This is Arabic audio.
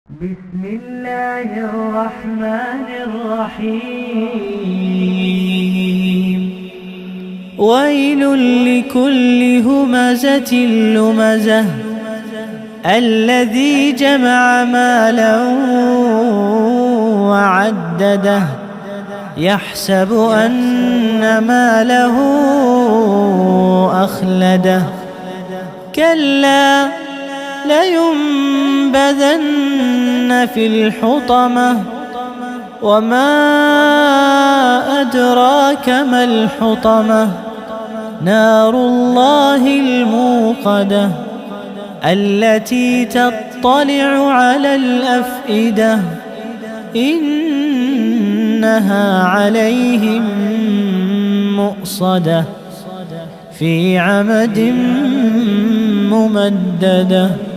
بسم الله الرحمن الرحيم ويل لكل همزة لمزة الذي جمع مالا وعدده يحسب أن ماله أخلده كلا لينبذن في الحطمة وما أدراك ما الحطمة نار الله الموقدة التي تطلع على الأفئدة إنها عليهم مؤصدة في عمد ممددة.